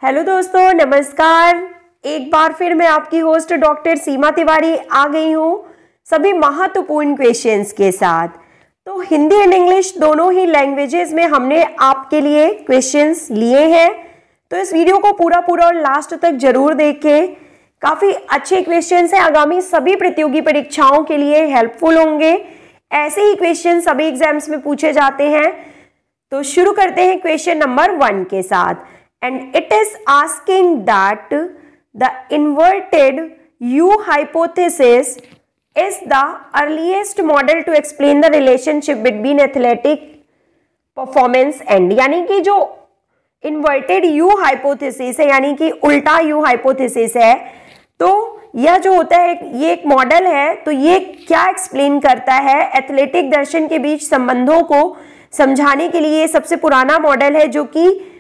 Hello दोस्तों, नमस्कार। एक बार फिर मैं आपकी होस्ट डॉक्टर सीमा तिवारी आ गई हूँ सभी महत्वपूर्ण क्वेश्चंस के साथ। तो हिंदी एंड इंग्लिश दोनों ही लैंग्वेजेस में हमने आपके लिए क्वेश्चंस लिए हैं। तो इस वीडियो को पूरा और लास्ट तक जरूर देखें। काफ़ी अच्छे क्वेश्चंस हैं, आगामी सभी प्रतियोगी परीक्षाओं के लिए हेल्पफुल होंगे। ऐसे ही क्वेश्चन सभी एग्जाम्स में पूछे जाते हैं। तो शुरू करते हैं क्वेश्चन नंबर 1 के साथ। And it is asking that the inverted U hypothesis is the earliest model to explain the relationship between athletic performance and, यानी कि जो inverted U hypothesis है, यानी कि उल्टा U hypothesis है, तो यह जो होता है ये एक मॉडल है। तो ये क्या एक्सप्लेन करता है? एथलेटिक दर्शन के बीच संबंधों को समझाने के लिए सबसे पुराना मॉडल है, जो कि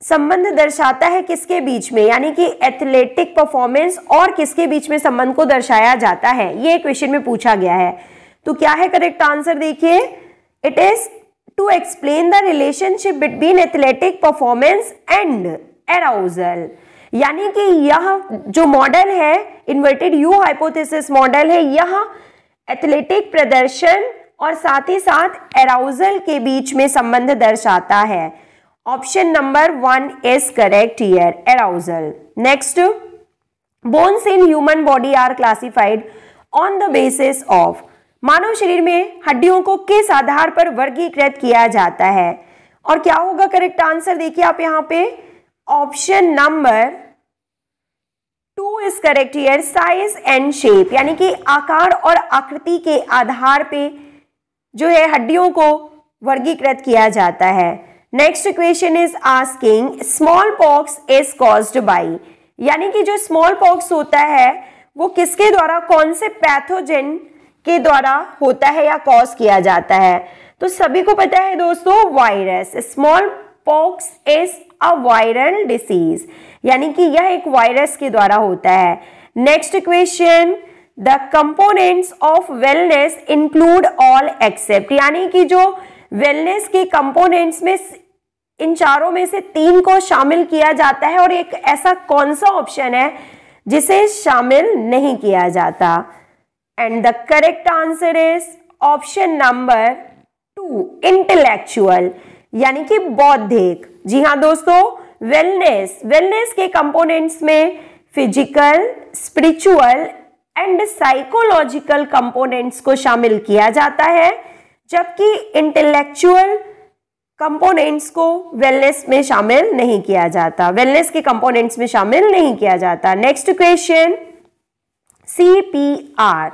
संबंध दर्शाता है किसके बीच में, यानी कि एथलेटिक परफॉर्मेंस और किसके बीच में संबंध को दर्शाया जाता है। ये क्वेश्चन में पूछा गया है। तो क्या है करेक्ट आंसर? देखिए, it is to explain the relationship between athletic performance and arousal, यानी कि यह जो मॉडल है इन्वर्टेड यू हाइपोथेसिस मॉडल है, यह एथलेटिक प्रदर्शन और साथ ही साथ एराउजल के बीच में संबंध दर्शाता है। Option number 1 is correct here, arousal. Next, bones in human body are classified on the basis of, मानव शरीर में हड्डियों को किस आधार पर वर्गीकृत किया जाता है? और क्या होगा करेक्ट आंसर? देखिए आप यहां पे option number 2 is correct here, size and shape, यानी कि आकार और आकृति के आधार पे जो है हड्डियों को वर्गीकृत किया जाता है। Next question is asking small pox is caused by, यानी कि जो स्मॉल पॉक्स होता है वो किसके द्वारा, कौन से पैथोजेन के द्वारा होता है या कॉज किया जाता है? तो सभी को पता है दोस्तों, virus. Small pox is a viral disease, यानी कि यह एक वायरस के द्वारा होता है। Next question, the components of wellness include all except, यानी कि जो वेलनेस के कंपोनेंट्स में इन चारों में से 3 को शामिल किया जाता है, और एक ऐसा कौन सा ऑप्शन है जिसे शामिल नहीं किया जाता? And the correct answer is option number 2, intellectual, यानी कि बौद्धिक। जी हाँ दोस्तों, वेलनेस के कंपोनेंट्स में physical, spiritual and psychological components को शामिल किया जाता है, जबकि इंटेलेक्चुअल कंपोनेंट्स को वेलनेस में शामिल नहीं किया जाता, वेलनेस के कंपोनेंट्स में शामिल नहीं किया जाता। Next question, CPR,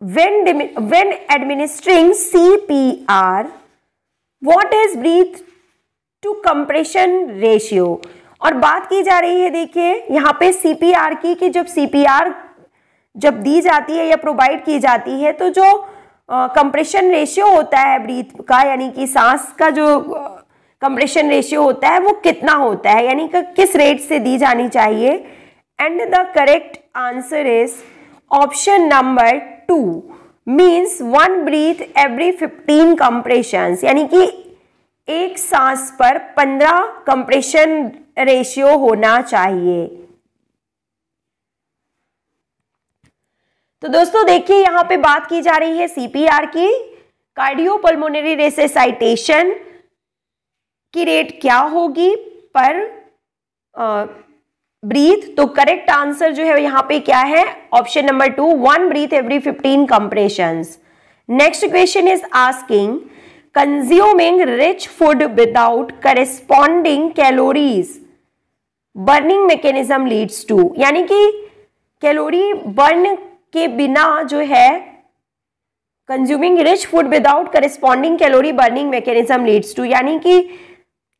when administering CPR what is breath to compression ratio? और बात की जा रही है, देखिए यहाँ पे CPR की, कि जब CPR जब दी जाती है या प्रोवाइड की जाती है, तो जो कंप्रेशन रेशियो होता है ब्रीथ का, यानी कि सांस का जो कंप्रेशन रेशियो होता है वो कितना होता है, यानी कि किस रेट से दी जानी चाहिए? And the correct answer is option number 2, means 1 breath every 15 compressions, यानी कि एक सांस पर 15 कंप्रेशन रेशियो होना चाहिए। तो दोस्तों देखिए, यहां पे बात की जा रही है CPR की, कार्डियोपल्मोनरी रेसिसाइटेशन की रेट क्या होगी पर ब्रीथ? तो करेक्ट आंसर जो है यहां पे क्या है? Option number 2, 1 breath every 15 compressions. Next question is asking consuming rich food without corresponding calories burning mechanism leads to, यानी कि कैलोरी बर्न के बिना जो है consuming rich food without corresponding calorie burning mechanism leads to, यानी कि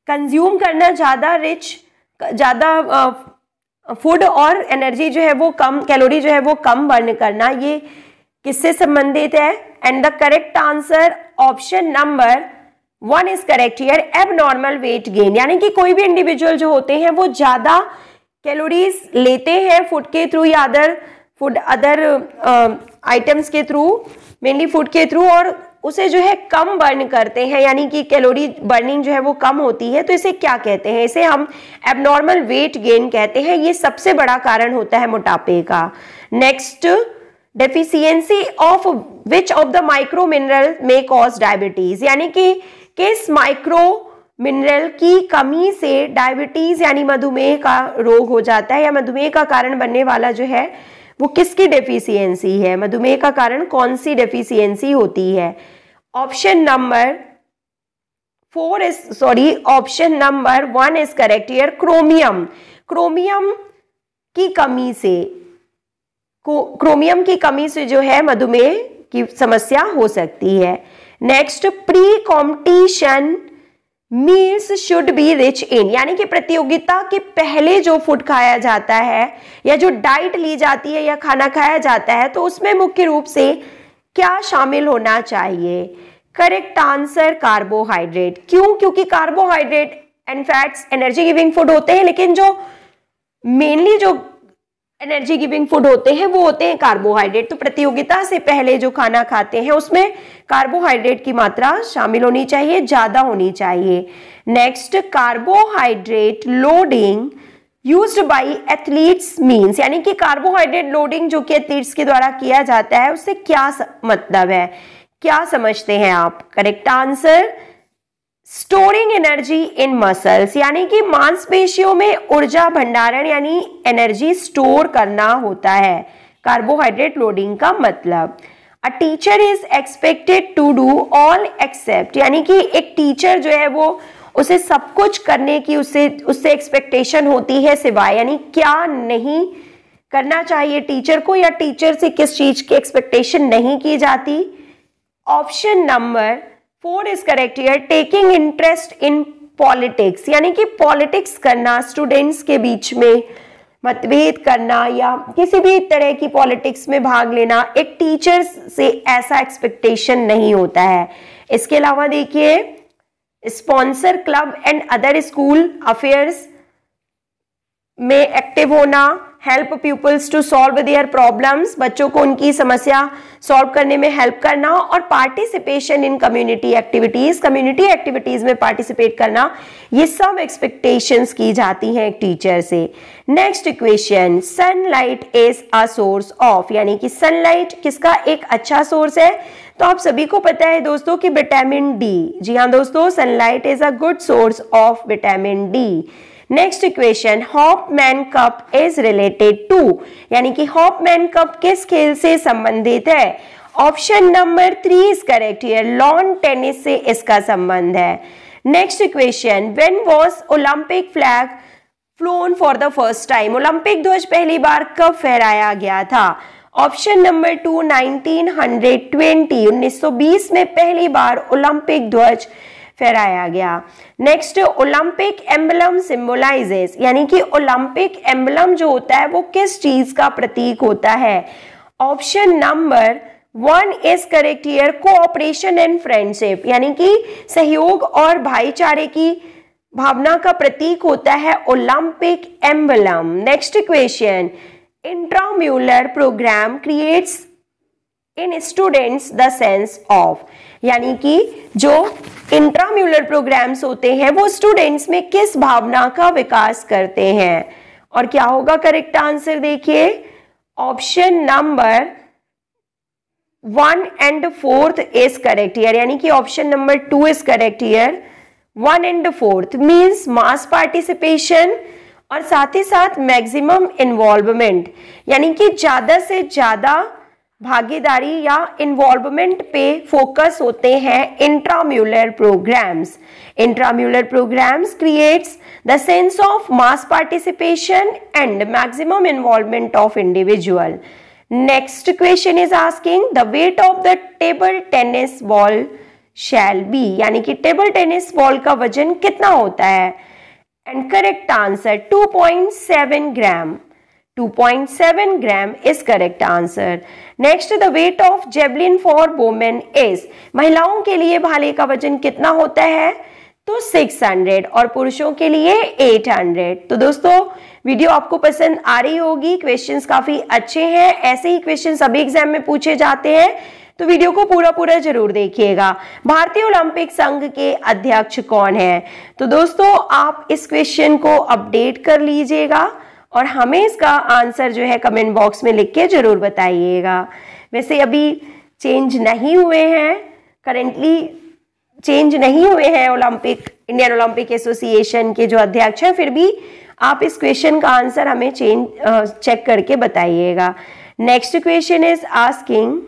consume करना ज़्यादा फूड और एनर्जी जो है वो कम, कैलोरी जो है वो कम बर्न करना, ये किससे संबंधित है? And the correct answer option number 1 is correct here, abnormal weight gain, यानी कि कोई भी इंडिविजुअल जो होते हैं वो ज़्यादा कैलोरीज लेते हैं फूड के थ्रू या अदर आइटम्स के थ्रू, मेनली फूड के थ्रू, और उसे जो है कम बर्न करते हैं, यानी कि कैलोरी बर्निंग जो है वो कम होती है, तो इसे क्या कहते हैं? इसे हम एबनॉर्मल वेट गेन कहते हैं। ये सबसे बड़ा कारण होता है मोटापे का। Next, deficiency of which of the micro mineral में कॉज डायबिटीज, यानी कि किस माइक्रो मिनरल की कमी से डायबिटीज यानी मधुमेह का रोग हो जाता है, या मधुमेह का कारण बनने वाला जो है वो किसकी डेफिशिएंसी है? मधुमेह का कारण कौन सी डेफिशिएंसी होती है? Option number 1 is correct here, chromium. Chromium की कमी से जो है मधुमेह की समस्या हो सकती है। Next, pre competition meals should be rich in, यानी कि प्रतियोगिता के पहले जो फूड खाया जाता है या जो डाइट ली जाती है या खाना खाया जाता है, तो उसमें मुख्य रूप से क्या शामिल होना चाहिए? Correct answer, carbohydrate. क्यों? क्योंकि carbohydrate and fats energy giving food होते हैं, लेकिन जो मेनली जो एनर्जी गिविंग फूड होते हैं वो होते हैं कार्बोहाइड्रेट। तो प्रतियोगिता से पहले जो खाना खाते हैं उसमें कार्बोहाइड्रेट की मात्रा शामिल होनी चाहिए, ज्यादा होनी चाहिए। Next, carbohydrate loading used by athletes means, यानी कि कार्बोहाइड्रेट लोडिंग जो कि एथलीट्स के द्वारा किया जाता है उससे क्या मतलब है, क्या समझते हैं आप? Correct answer, storing energy in muscles, यानी कि मांसपेशियों में ऊर्जा भंडारण यानी एनर्जी स्टोर करना होता है कार्बोहाइड्रेट लोडिंग का मतलब। A teacher is expected to do all except, यानी कि एक टीचर जो है वो उसे सब कुछ करने की उससे एक्सपेक्टेशन होती है सिवाय, यानी क्या नहीं करना चाहिए टीचर को, या टीचर से किस चीज की एक्सपेक्टेशन नहीं की जाती? Option number 4 is correct here, taking interest in politics, यानी कि पॉलिटिक्स करना, स्टूडेंट्स के बीच में मतभेद करना या किसी भी तरह की पॉलिटिक्स में भाग लेना, एक टीचर से ऐसा एक्सपेक्टेशन नहीं होता है। इसके अलावा देखिए, sponsor club and other school affairs में एक्टिव होना, help peoples to solve their problems, बच्चों को उनकी समस्या सॉल्व करने में हेल्प करना, और पार्टिसिपेशन इन कम्युनिटी एक्टिविटीज में पार्टिसिपेट करना, ये सब एक्सपेक्टेशंस की जाती हैं एक टीचर से। Next equation, sunlight is a source of, यानी कि सनलाइट किसका एक अच्छा सोर्स है? तो आप सभी को पता है दोस्तों कि विटामिन डी। जी हाँ दोस्तों, sunlight is a good source of vitamin D. Next equation, Hopman cup is related to, यानी कि हॉपमैन कप किस खेल से संबंधित है? Option number 3 is correct here, lawn tennis से इसका संबंध है। Next equation, when was Olympic flag flown for the first time, Olympic ध्वज पहली बार कब फहराया गया था? ऑप्शन नंबर 2 1920, 1920 में पहली बार ओलंपिक ध्वज फहराया गया। नेक्स्ट, ओलंपिक एम्बलम सिंबलाइजेस, यानी कि ओलंपिक एम्बलम जो होता है वो किस चीज का प्रतीक होता है? Option number 1 is correct here, cooperation and friendship, यानी कि सहयोग और भाईचारे की भावना का प्रतीक होता है Olympic emblem. Next equation, intramural programme creates in students the sense of, यानी कि जो इंट्राम्यूलर प्रोग्राम्स होते हैं वो स्टूडेंट्स में किस भावना का विकास करते हैं? और क्या होगा करेक्ट आंसर? देखिए, option number 1 and 4 is correct here, यानी कि option number 2 is correct here. 1 and 4 means mass participation और साथ ही साथ मैक्सिमम इन्वॉल्वमेंट, यानी कि ज्यादा से ज्यादा भागीदारी या इन्वॉल्वमेंट पे फोकस होते हैं intramural programmes. Intramural programmes creates the sense of mass participation and maximum involvement of individual. Next question is asking the weight of the table tennis ball shall be, यानी कि टेबल टेनिस बॉल का वजन कितना होता है? And correct answer 2.7 gram. 2.7 gram is correct answer. Next, the weight of javelin for women is, महिलाओं के लिए भाले का वजन कितना होता है? तो 600 और पुरुषों के लिए 800। तो दोस्तों वीडियो आपको पसंद आ रही होगी, क्वेश्चंस काफी अच्छे हैं, ऐसे ही क्वेश्चन सभी एग्जाम में पूछे जाते हैं। तो वीडियो को पूरा जरूर देखिएगा। भारतीय ओलंपिक संघ के अध्यक्ष कौन है? तो दोस्तों आप इस क्वेश्चन को अपडेट कर लीजिएगा और हमें इसका आंसर जो है कमेंट बॉक्स में लिख के जरूर बताइएगा। वैसे अभी चेंज नहीं हुए हैं, करेंटली चेंज नहीं हुए हैं इंडियन ओलंपिक एसोसिएशन के जो अध्यक्ष हैं, फिर भी आप इस क्वेश्चन का आंसर हमें चेक करके बताइएगा। Next question is asking